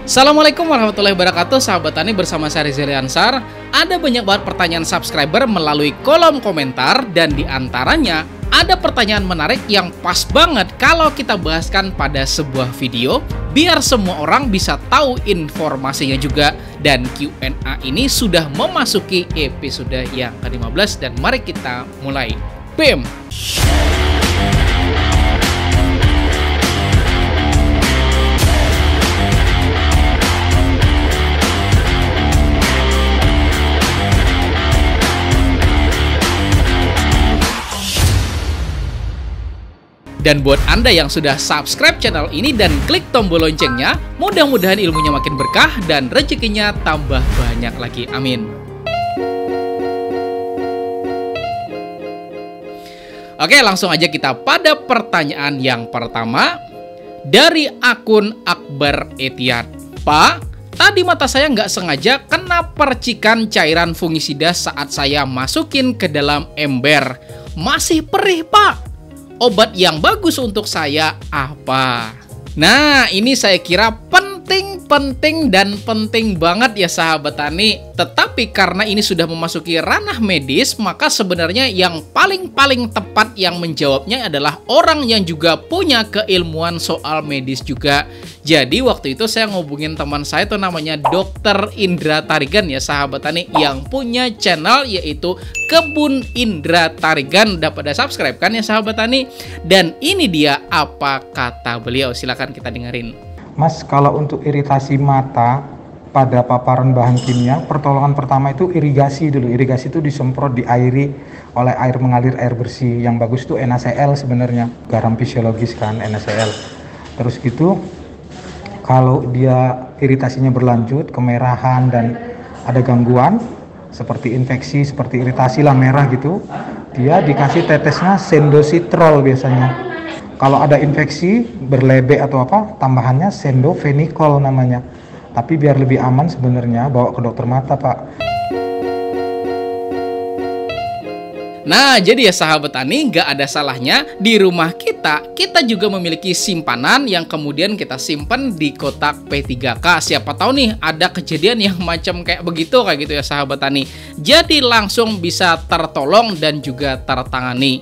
Assalamualaikum warahmatullahi wabarakatuh, sahabat tani, bersama saya Rizal Ansar. Ada banyak banget pertanyaan subscriber melalui kolom komentar, dan diantaranya ada pertanyaan menarik yang pas banget kalau kita bahaskan pada sebuah video, biar semua orang bisa tahu informasinya juga. Dan Q&A ini sudah memasuki episode yang ke-15, dan mari kita mulai. BEM! Dan buat Anda yang sudah subscribe channel ini dan klik tombol loncengnya, mudah-mudahan ilmunya makin berkah dan rezekinya tambah banyak lagi. Amin. Oke, langsung aja kita pada pertanyaan yang pertama dari akun Akbar Etiad. Pak, tadi mata saya nggak sengaja kena percikan cairan fungisida saat saya masukin ke dalam ember. Masih perih, Pak. Obat yang bagus untuk saya apa? Nah, ini saya kira penting banget ya sahabat tani. Tetapi karena ini sudah memasuki ranah medis, maka sebenarnya yang paling tepat yang menjawabnya adalah orang yang juga punya keilmuan soal medis juga. Jadi waktu itu saya ngubungin teman saya, itu namanya Dr. Indra Tarigan ya sahabat tani, yang punya channel yaitu Kebun Indra Tarigan. Udah pada subscribe kan ya sahabat tani? Dan ini dia apa kata beliau, silakan kita dengerin. Mas, kalau untuk iritasi mata pada paparan bahan kimia, pertolongan pertama itu irigasi dulu. Irigasi itu disemprot, diairi oleh air mengalir, air bersih. Yang bagus itu NaCl sebenarnya, garam fisiologis kan, NaCl. Terus gitu, kalau dia iritasinya berlanjut, kemerahan dan ada gangguan seperti infeksi, seperti iritasi lah merah gitu, dia dikasih tetesnya sendositrol biasanya. Kalau ada infeksi berlebek atau apa, tambahannya sendofenikol namanya. Tapi biar lebih aman sebenarnya bawa ke dokter mata, Pak. Nah, jadi ya sahabat tani, nggak ada salahnya di rumah kita juga memiliki simpanan yang kemudian kita simpan di kotak P3K. Siapa tahu nih ada kejadian yang macam kayak begitu, kayak gitu ya sahabat tani. Jadi langsung bisa tertolong dan juga tertangani.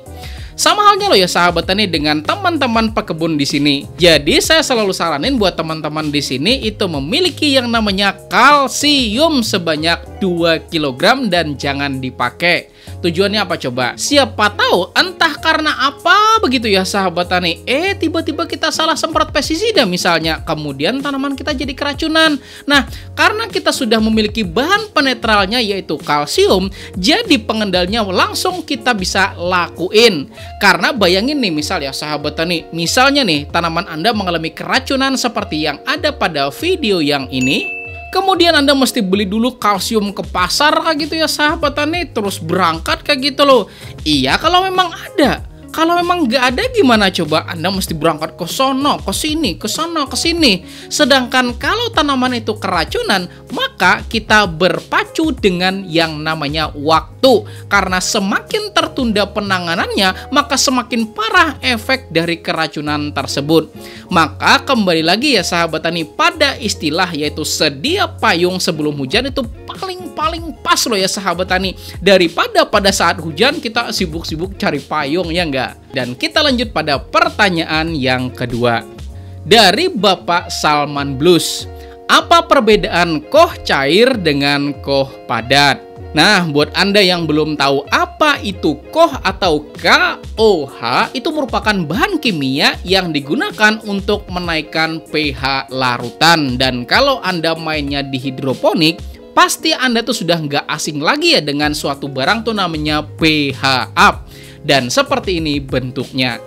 Sama halnya loh ya sahabat tani dengan teman-teman pekebun di sini. Jadi saya selalu saranin buat teman-teman di sini itu memiliki yang namanya kalsium sebanyak 2 kg dan jangan dipakai. Tujuannya apa coba? Siapa tahu entah karena apa begitu ya sahabat tani, tiba-tiba kita salah semprot pestisida misalnya, kemudian tanaman kita jadi keracunan. Nah, karena kita sudah memiliki bahan penetralnya yaitu kalsium, jadi pengendalinya langsung kita bisa lakuin. Karena bayangin nih misal ya sahabat tani, misalnya nih tanaman Anda mengalami keracunan seperti yang ada pada video yang ini. Kemudian Anda mesti beli dulu kalsium ke pasar kayak gitu ya sahabat tani, terus berangkat kayak gitu loh. Iya kalau memang ada. Kalau memang nggak ada gimana coba? Anda mesti berangkat ke sono, ke sini, ke sono, ke sini. Sedangkan kalau tanaman itu keracunan, maka kita berpacu dengan yang namanya waktu. Karena semakin tertunda penanganannya, maka semakin parah efek dari keracunan tersebut. Maka kembali lagi ya sahabat tani pada istilah yaitu sedia payung sebelum hujan itu paling pas loh ya sahabat tani. Daripada pada saat hujan kita sibuk-sibuk cari payung, ya enggak? Dan kita lanjut pada pertanyaan yang kedua dari Bapak Salman Blues. Apa perbedaan koh cair dengan koh padat? Nah, buat Anda yang belum tahu apa itu koh atau KOH, itu merupakan bahan kimia yang digunakan untuk menaikkan pH larutan. Dan kalau Anda mainnya di hidroponik, pasti Anda tuh sudah nggak asing lagi ya dengan suatu barang tuh namanya pH up. Dan seperti ini bentuknya.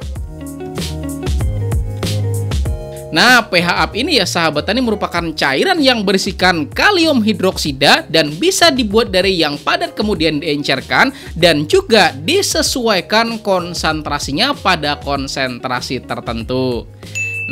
Nah, pH up ini ya sahabat tani merupakan cairan yang berisikan kalium hidroksida dan bisa dibuat dari yang padat kemudian diencerkan dan juga disesuaikan konsentrasinya pada konsentrasi tertentu.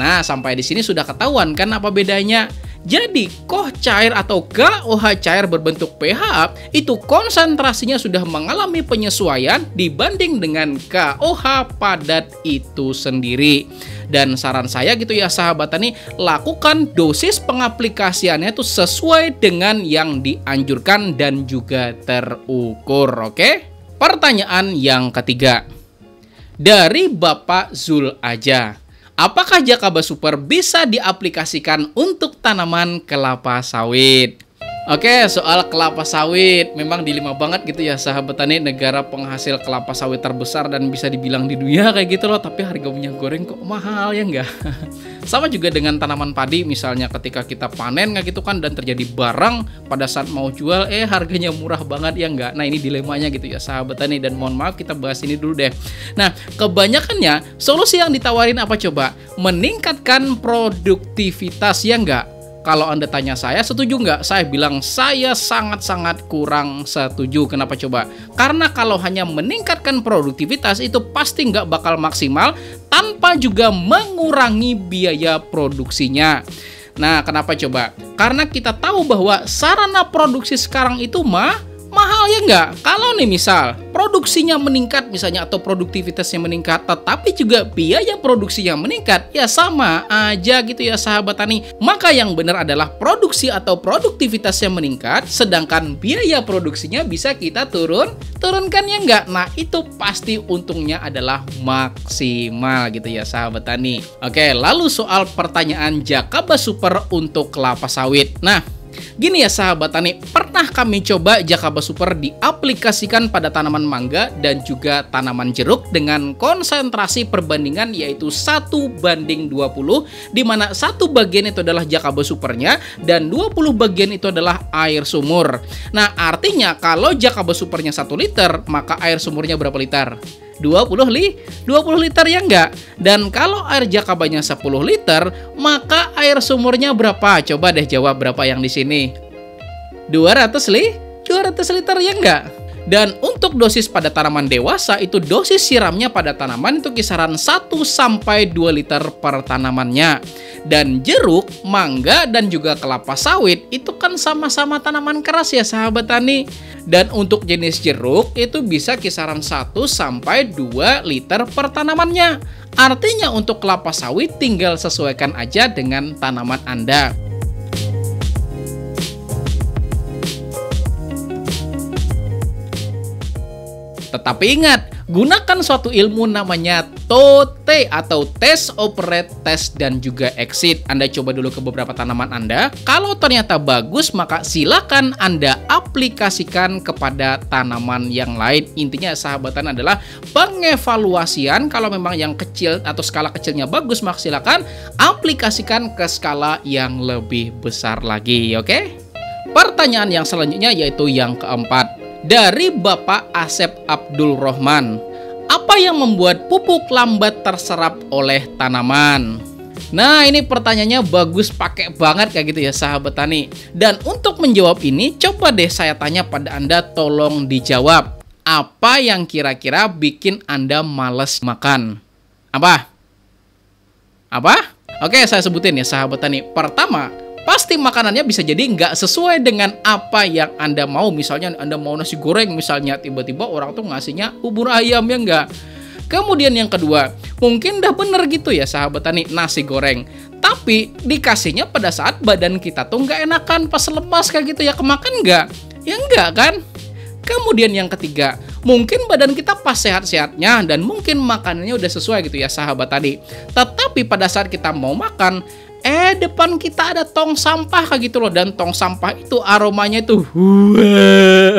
Nah, sampai di sini sudah ketahuan kan apa bedanya? Jadi, koh cair atau KOH cair berbentuk pH itu konsentrasinya sudah mengalami penyesuaian dibanding dengan KOH padat itu sendiri. Dan saran saya gitu ya sahabat tani, lakukan dosis pengaplikasiannya itu sesuai dengan yang dianjurkan dan juga terukur, oke? Pertanyaan yang ketiga, dari Bapak Zul aja. Apakah Jakaba Super bisa diaplikasikan untuk tanaman kelapa sawit? Oke, soal kelapa sawit memang dilema banget gitu ya sahabat tani, negara penghasil kelapa sawit terbesar dan bisa dibilang di dunia kayak gitu loh, tapi harga minyak goreng kok mahal ya enggak? Sama juga dengan tanaman padi, misalnya ketika kita panen kayak gitu kan dan terjadi barang pada saat mau jual harganya murah banget ya enggak? Nah, ini dilemanya gitu ya sahabat tani, dan mohon maaf kita bahas ini dulu deh. Nah, kebanyakannya solusi yang ditawarin apa coba? Meningkatkan produktivitas ya enggak? Kalau Anda tanya saya, setuju nggak? Saya bilang saya sangat-sangat kurang setuju. Kenapa coba? Karena kalau hanya meningkatkan produktivitas itu pasti nggak bakal maksimal tanpa juga mengurangi biaya produksinya. Nah, kenapa coba? Karena kita tahu bahwa sarana produksi sekarang itu mahal ya nggak? Kalau nih misal produksinya meningkat misalnya atau produktivitasnya meningkat, tetapi juga biaya produksinya meningkat, ya sama aja gitu ya sahabat tani. Maka yang benar adalah produksi atau produktivitasnya meningkat, sedangkan biaya produksinya bisa kita turunkan ya nggak? Nah, itu pasti untungnya adalah maksimal gitu ya sahabat tani. Oke, lalu soal pertanyaan Jakaba Super untuk kelapa sawit. Nah, gini ya sahabat tani, pernah kami coba Jakaba Super diaplikasikan pada tanaman mangga dan juga tanaman jeruk dengan konsentrasi perbandingan yaitu 1:20, di mana 1 bagian itu adalah Jakaba Supernya dan 20 bagian itu adalah air sumur. Nah, artinya kalau Jakaba Supernya 1 liter, maka air sumurnya berapa liter? 20 liter ya enggak? Dan kalau air jakabanya 10 liter, maka air sumurnya berapa? Coba deh jawab berapa yang di sini. 200 liter ya enggak? Dan untuk dosis pada tanaman dewasa itu dosis siramnya pada tanaman itu kisaran 1-2 liter per tanamannya. Dan jeruk, mangga, dan juga kelapa sawit itu kan sama-sama tanaman keras ya sahabat tani. Dan untuk jenis jeruk itu bisa kisaran 1-2 liter per tanamannya. Artinya untuk kelapa sawit tinggal sesuaikan aja dengan tanaman Anda. Tetapi ingat, gunakan suatu ilmu namanya TOTE atau Test, Operate, Test, dan juga Exit. Anda coba dulu ke beberapa tanaman Anda. Kalau ternyata bagus, maka silakan Anda aplikasikan kepada tanaman yang lain. Intinya sahabatan adalah pengevaluasian. Kalau memang yang kecil atau skala kecilnya bagus, maka silakan aplikasikan ke skala yang lebih besar lagi, oke? Pertanyaan yang selanjutnya yaitu yang keempat. Dari Bapak Asep Abdul Rohman, apa yang membuat pupuk lambat terserap oleh tanaman? Nah, ini pertanyaannya bagus, pakai banget kayak gitu ya sahabat tani. Dan untuk menjawab ini, coba deh saya tanya pada Anda, tolong dijawab. Apa yang kira-kira bikin Anda males makan? Apa? Oke, saya sebutin ya sahabat tani. Pertama, pasti makanannya bisa jadi nggak sesuai dengan apa yang Anda mau. Misalnya Anda mau nasi goreng misalnya, tiba-tiba orang tuh ngasihnya bubur ayam ya nggak. Kemudian yang kedua, mungkin udah bener gitu ya sahabat tani, nasi goreng, tapi dikasihnya pada saat badan kita tuh nggak enakan, pas lemas kayak gitu ya, kemakan nggak? Ya nggak kan? Kemudian yang ketiga, mungkin badan kita pas sehat-sehatnya dan mungkin makanannya udah sesuai gitu ya sahabat tadi. Tetapi pada saat kita mau makan, depan kita ada tong sampah kayak gitu loh. Dan tong sampah itu aromanya itu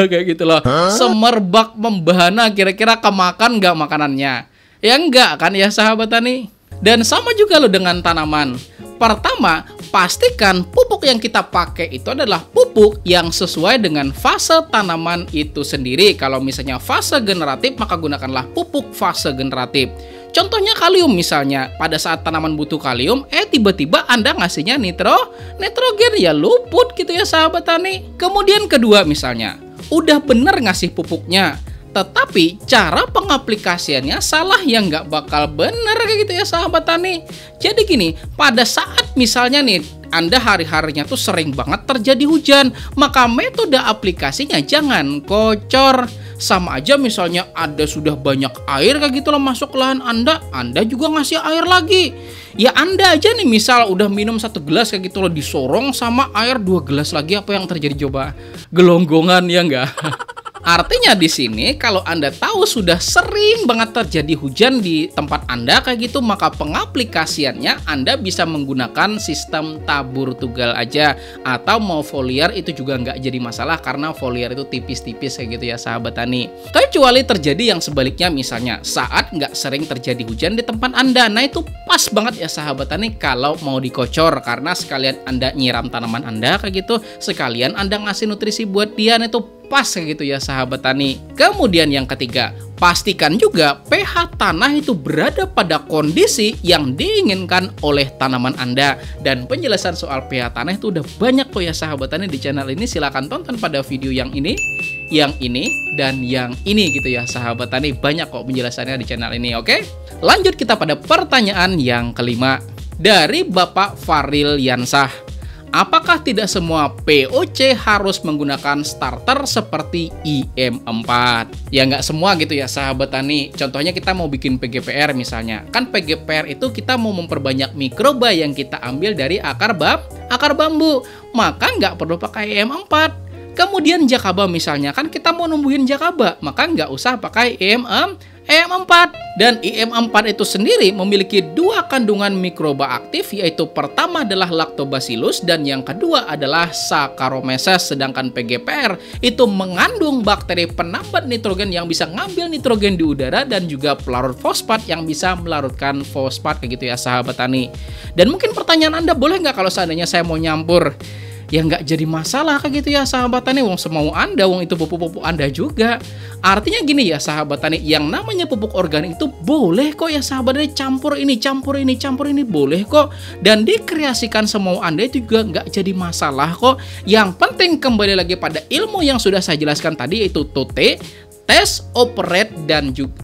kayak gitu loh, semerbak membahana. Kira-kira kemakan nggak makanannya? Ya enggak kan ya sahabat tani. Dan sama juga loh dengan tanaman. Pertama, pastikan pupuk yang kita pakai itu adalah pupuk yang sesuai dengan fase tanaman itu sendiri. Kalau misalnya fase generatif, maka gunakanlah pupuk fase generatif. Contohnya kalium misalnya, pada saat tanaman butuh kalium, tiba-tiba Anda ngasihnya nitrogen, ya luput gitu ya sahabat tani. Kemudian kedua misalnya, udah bener ngasih pupuknya, tetapi cara pengaplikasiannya salah, yang nggak bakal bener kayak gitu ya sahabat tani. Jadi gini, pada saat misalnya nih Anda hari-harinya tuh sering banget terjadi hujan, maka metode aplikasinya jangan kocor. Sama aja misalnya ada sudah banyak air kayak gitu loh masuk ke lahan Anda juga ngasih air lagi. Ya Anda aja nih misal udah minum 1 gelas kayak gitu loh, disorong sama air 2 gelas lagi, apa yang terjadi coba? Gelonggongan ya enggak? Artinya di sini kalau Anda tahu sudah sering banget terjadi hujan di tempat Anda kayak gitu, maka pengaplikasiannya Anda bisa menggunakan sistem tabur tunggal aja, atau mau foliar itu juga nggak jadi masalah karena foliar itu tipis-tipis kayak gitu ya sahabat tani. Kecuali terjadi yang sebaliknya, misalnya saat nggak sering terjadi hujan di tempat Anda. Nah itu pas banget ya sahabat tani kalau mau dikocor, karena sekalian Anda nyiram tanaman Anda kayak gitu, sekalian Anda ngasih nutrisi buat dia, nah itu pas kayak gitu ya sahabat tani. Kemudian yang ketiga, pastikan juga pH tanah itu berada pada kondisi yang diinginkan oleh tanaman Anda. Dan penjelasan soal pH tanah itu udah banyak kok ya sahabat tani di channel ini. Silahkan tonton pada video yang ini, dan yang ini gitu ya sahabat tani. Banyak kok penjelasannya di channel ini. Oke, lanjut kita pada pertanyaan yang kelima dari Bapak Faril Yansah. Apakah tidak semua POC harus menggunakan starter seperti IM4? Ya nggak semua gitu ya sahabat tani. Contohnya kita mau bikin PGPR misalnya. Kan PGPR itu kita mau memperbanyak mikroba yang kita ambil dari akar bambu. Maka nggak perlu pakai IM4. Kemudian jakaba misalnya, kan kita mau numbuhin jakaba, maka nggak usah pakai IM4. Dan IM4 itu sendiri memiliki 2 kandungan mikroba aktif, yaitu pertama adalah Lactobacillus dan yang kedua adalah Saccharomyces. Sedangkan PGPR itu mengandung bakteri penambat nitrogen yang bisa ngambil nitrogen di udara dan juga pelarut fosfat yang bisa melarutkan fosfat kayak gitu ya sahabat tani. Dan mungkin pertanyaan Anda, boleh nggak kalau seandainya saya mau nyampur? Ya nggak jadi masalah kayak gitu ya sahabat tani, wong semau Anda, wong itu pupuk-pupuk Anda juga. Artinya gini ya sahabat tani, yang namanya pupuk organik itu boleh kok ya sahabat tani, campur ini boleh kok, dan dikreasikan semau Anda itu juga nggak jadi masalah kok. Yang penting kembali lagi pada ilmu yang sudah saya jelaskan tadi, yaitu TOT, test, operate, dan juga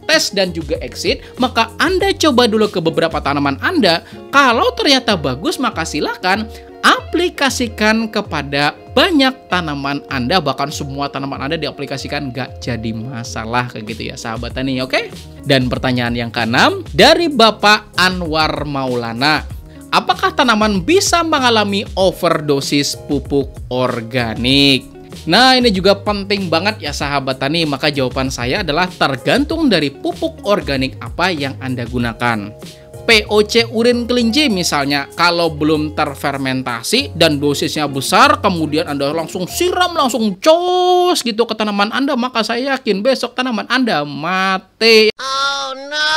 tes dan juga exit. Maka Anda coba dulu ke beberapa tanaman Anda. Kalau ternyata bagus, maka silakan aplikasikan kepada banyak tanaman Anda. Bahkan semua tanaman Anda diaplikasikan, nggak jadi masalah kayak gitu ya sahabat tani. Oke? Dan pertanyaan yang keenam dari Bapak Anwar Maulana. Apakah tanaman bisa mengalami overdosis pupuk organik? Nah ini juga penting banget ya sahabat tani, maka jawaban saya adalah tergantung dari pupuk organik apa yang Anda gunakan. POC urin kelinci misalnya, kalau belum terfermentasi dan dosisnya besar, kemudian Anda langsung siram, langsung cos gitu ke tanaman Anda, maka saya yakin besok tanaman Anda mati. Oh no!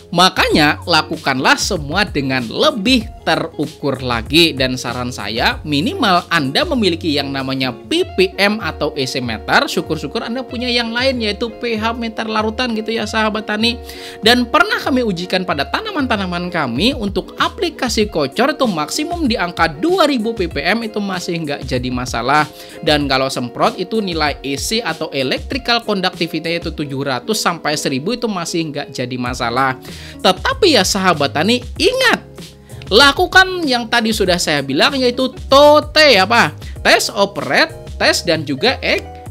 Makanya lakukanlah semua dengan lebih terukur lagi, dan saran saya minimal Anda memiliki yang namanya ppm atau EC meter. Syukur-syukur Anda punya yang lain, yaitu pH meter larutan gitu ya sahabat tani. Dan pernah kami ujikan pada tanaman-tanaman kami untuk aplikasi kocor itu maksimum di angka 2000 ppm, itu masih nggak jadi masalah. Dan kalau semprot itu nilai EC atau electrical conductivity itu 700 sampai 1000 itu masih nggak jadi masalah. Tetapi ya sahabat tani, ingat, lakukan yang tadi sudah saya bilang, yaitu TOT, apa? Tes, operate, tes, dan juga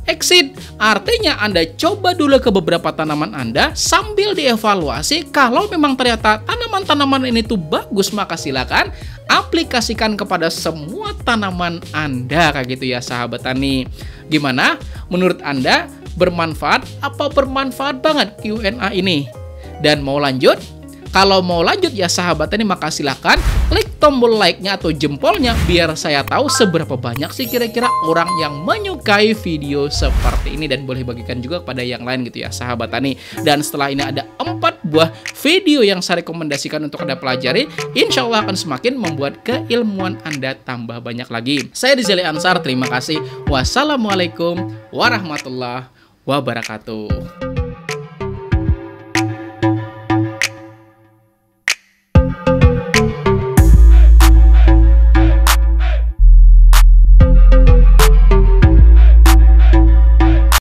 exit. Artinya Anda coba dulu ke beberapa tanaman Anda sambil dievaluasi. Kalau memang ternyata tanaman-tanaman ini tuh bagus, maka silakan aplikasikan kepada semua tanaman Anda kayak gitu ya sahabat tani. Gimana? Menurut Anda bermanfaat apa bermanfaat banget Q&A ini? Dan mau lanjut? Kalau mau lanjut ya sahabat tani, maka silahkan klik tombol like-nya atau jempolnya biar saya tahu seberapa banyak sih kira-kira orang yang menyukai video seperti ini, dan boleh bagikan juga kepada yang lain gitu ya sahabat tani. Dan setelah ini ada 4 buah video yang saya rekomendasikan untuk Anda pelajari, insya Allah akan semakin membuat keilmuan Anda tambah banyak lagi. Saya Rizali Ansar, terima kasih. Wassalamualaikum warahmatullahi wabarakatuh.